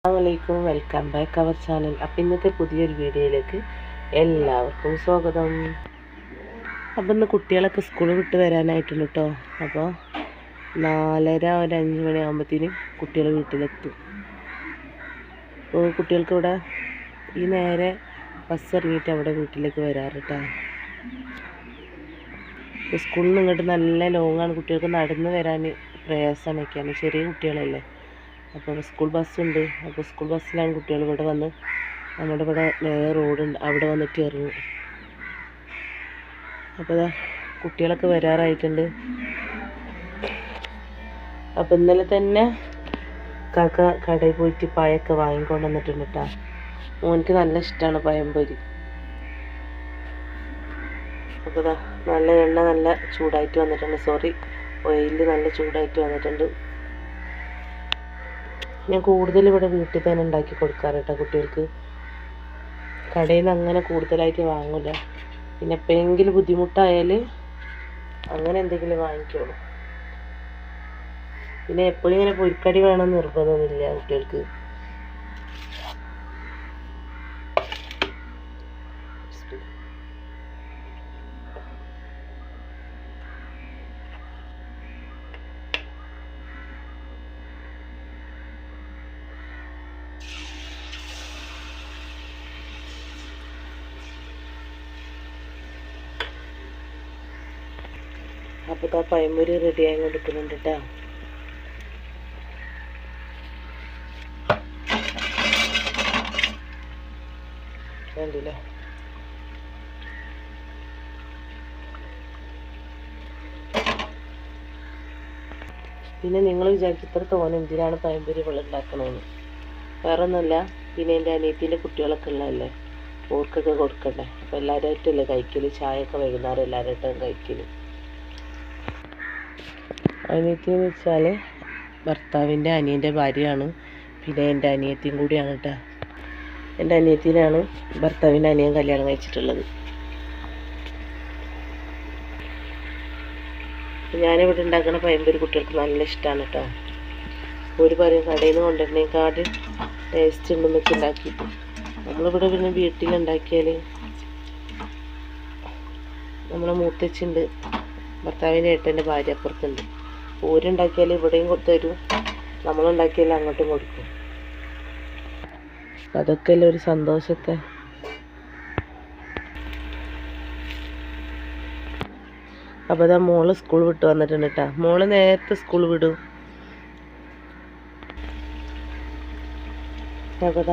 അസ്സലാമലൈക്കും, welcome back our channel. അപ്പോൾ ഇന്നത്തെ പുതിയൊരു വീഡിയോയിലേക്ക് എല്ലാവർക്കും സ്വാഗതം. അപ്പോൾ ഇന്ന് കുട്ടികളൊക്കെ സ്കൂൾ വിട്ട് വരാനായിട്ടുണ്ട് കേട്ടോ. അപ്പോൾ 4:30 ഒരു 5 മണിയാകുമ്പോഴത്തേനും കുട്ടികൾ വീട്ടിലെത്തും. അപ്പോൾ കുട്ടികൾക്ക് ഇവിടെ ഈ നേരെ ബസ് ഇറങ്ങിയിട്ട് അവിടെ വീട്ടിലേക്ക് വരാറ് കേട്ടോ. സ്കൂളിൽ നിന്ന് ഇങ്ങോട്ട് നല്ല ലോങ്ങാണ്, കുട്ടികൾക്ക് നടന്ന് വരാൻ പ്രയാസമൊക്കെയാണ്, ചെറിയ കുട്ടികളല്ലേ. അപ്പോൾ സ്കൂൾ ബസ്സുണ്ട്. അപ്പോൾ സ്കൂൾ ബസ്സിലാണ് കുട്ടികൾ ഇവിടെ വന്ന് നമ്മുടെ ഇവിടെ നേരെ റോഡുണ്ട്, അവിടെ വന്നിട്ട് ഇറങ്ങും. അപ്പോൾ കുട്ടികളൊക്കെ വരാറായിട്ടുണ്ട്. അപ്പോൾ ഇന്നലെ തന്നെ കാക്ക കടയിൽ പോയിട്ട് പഴമൊക്കെ വാങ്ങിക്കൊണ്ട് വന്നിട്ടുണ്ട് കേട്ടോ. മോനിക്ക് നല്ല ഇഷ്ടമാണ് പഴംപൊരി. അപ്പോൾ നല്ല എണ്ണ നല്ല ചൂടായിട്ട് വന്നിട്ടുണ്ട്, ഓയിൽ നല്ല ചൂടായിട്ട് വന്നിട്ടുണ്ട്. ഞാൻ കൂടുതൽ ഇവിടെ വീട്ടിൽ തന്നെ ഉണ്ടാക്കി കൊടുക്കാറ് കേട്ടോ കുട്ടികൾക്ക്. കടയിൽ നിന്ന് അങ്ങനെ കൂടുതലായിട്ട് വാങ്ങില്ല. പിന്നെ എപ്പോഴെങ്കിലും ബുദ്ധിമുട്ടായാൽ അങ്ങനെ എന്തെങ്കിലും വാങ്ങിക്കോളൂ. പിന്നെ എപ്പോഴും ഇങ്ങനെ പൊരിക്കടി വേണമെന്ന് നിർബന്ധമൊന്നുമില്ല കുട്ടികൾക്ക്. അപ്പോൾ പഴംപൊരി റെഡിയായി കൊടുക്കുന്നുണ്ട് കേട്ടോ. കണ്ടില്ലേ? പിന്നെ നിങ്ങൾ വിചാരിച്ചു ഇത്ര തോനെ എന്തിനാണ് പഴംപൊരി ഇവിടെ ഉണ്ടാക്കണമെന്ന്. വേറെ ഒന്നുമില്ല, പിന്നെ എൻ്റെ അനിയത്തിൻ്റെ കുട്ടികളൊക്കെ ഉള്ളതല്ലേ, ഓർക്കൊക്കെ കൊടുക്കണ്ടേ. അപ്പോൾ എല്ലാവരുമായിട്ടല്ലേ കഴിക്കൽ, ചായയൊക്കെ വൈകുന്നേരം എല്ലാവരുമായിട്ടും കഴിക്കൽ. അനിയത്തി എന്ന് വെച്ചാൽ ഭർത്താവിൻ്റെ അനിയൻ്റെ ഭാര്യയാണ്, പിന്നെ എൻ്റെ അനിയത്തിയും കൂടിയാണ് കേട്ടോ. എൻ്റെ അനിയത്തിനാണ് ഭർത്താവിൻ്റെ അനിയൻ കല്യാണം കഴിച്ചിട്ടുള്ളത്. ഞാനിവിടെ ഉണ്ടാക്കുന്ന പഴംപൊരി കുട്ടികൾക്ക് നല്ല ഇഷ്ടമാണ് കേട്ടോ. ഒരു പറയും കടയിൽ നിന്ന് കൊണ്ടുവരുന്നേക്കാട് ടേസ്റ്റ് ഉണ്ടെന്നൊക്കെ ഉണ്ടാക്കിയിട്ട്. നമ്മളിവിടെ പിന്നെ വീട്ടിലുണ്ടാക്കിയാൽ നമ്മളെ മൂത്തച്ഛണ്ട്, ഭർത്താവിൻ്റെ ഏട്ടൻ്റെ ഭാര്യ അപ്പുറത്തുണ്ട്. ഓരുണ്ടാക്കിയാൽ ഇവിടെയും തരും, നമ്മളുണ്ടാക്കിയാൽ അങ്ങോട്ടും കൊടുക്കും. അതൊക്കെ അല്ലേ ഒരു സന്തോഷത്തെ. അപ്പോൾ മോള് സ്കൂൾ വിട്ട് വന്നിട്ടുണ്ട് കേട്ടോ. മോള് നേരത്തെ സ്കൂൾ വിടും. അപ്പോൾ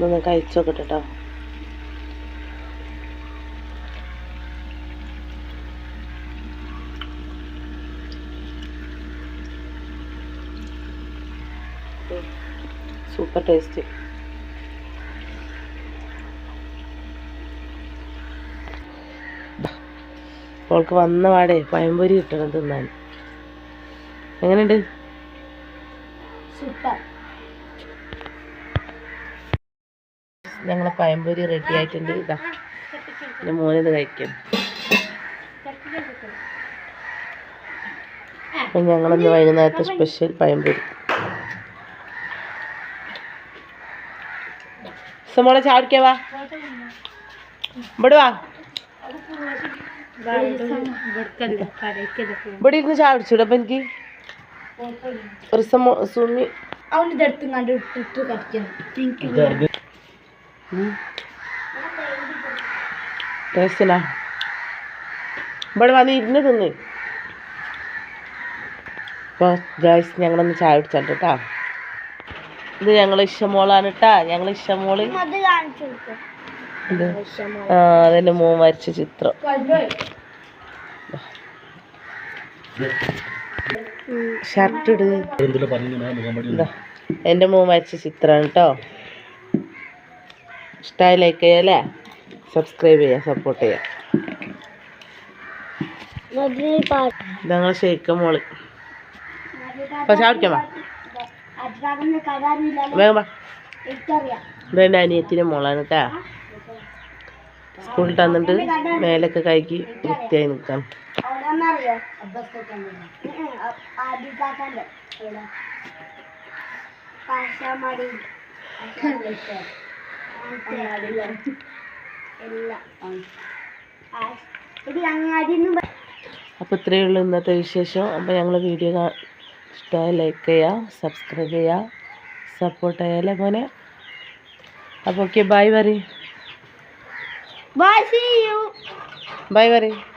ഒന്ന് കഴിച്ചു നോക്കട്ടെ കേട്ടോ. Super taste. അവൾക്ക് വന്ന പാടെ പഴംപൊരി കിട്ടണം തിന്നാൻ. എങ്ങനെയുണ്ട്? സൂപ്പർ. ഞങ്ങളെ പഴംപൊരി റെഡി ആയിട്ടുണ്ട്. ഇതാ എൻ്റെ മോനിത് കഴിക്കാം. അപ്പം ഞങ്ങളിന്ന് വൈകുന്നേരത്തെ സ്പെഷ്യൽ പഴംപൊരി. മോളെ ചാടിക്കാ, വാ ഇവിടെ വാ, ഇവിടെ ഇരുന്ന് ചാടിച്ചൂടെ? അപ്പം എനിക്ക് ഒരു സുമി ടേസ്റ്റിനാ. ഇവിടെ വന്ന് ഇരുന്ന് തിന്ന്. അപ്പോൾ ഗൈസ് ഞങ്ങളൊന്ന് ചായ കുടിച്ചാൽ കേട്ടോ. ഇത് ഞങ്ങൾ ഇഷ്ടമോളാണ് കേട്ടാ. ഞങ്ങൾ ഇഷ്ടമോള് അതെൻ്റെ മോൻ വരച്ച ചിത്രം. ഷർട്ട് ഇട്. എൻ്റെ മോൻ വരച്ച ചിത്രമാണ് കേട്ടോ. ഇഷ്ടമായി ലൈക്ക് ചെയ്യുക അല്ലേ, സബ്സ്ക്രൈബ് ചെയ്യുക, സപ്പോർട്ട് ചെയ്യുക. ഞങ്ങൾ ഷെയ്ക്ക മോള്. അപ്പോൾ ചാടിക്കാൻ വാ, വേഗം വാ. ഇതെൻ്റെ അനിയത്തിൻ്റെ മോളാണ് കേട്ടാ. സ്കൂളിൽ തന്നിട്ട് മേലൊക്കെ കഴുകി വൃത്തിയായി നിൽക്കാം. അപ്പോൾ ഇത്രയേ ഉള്ളൂ ഇന്നത്തെ വിശേഷം. അപ്പോൾ ഞങ്ങൾ വീഡിയോ ഇഷ്ടമായി ലൈക്ക് ചെയ്യുക, സബ്സ്ക്രൈബ് ചെയ്യുക, സപ്പോർട്ട് ചെയ്യാല്ലേ മോനെ. അപ്പോൾ ഓക്കെ, ബൈ പറയും. Bye, see you. ബൈ പറയും.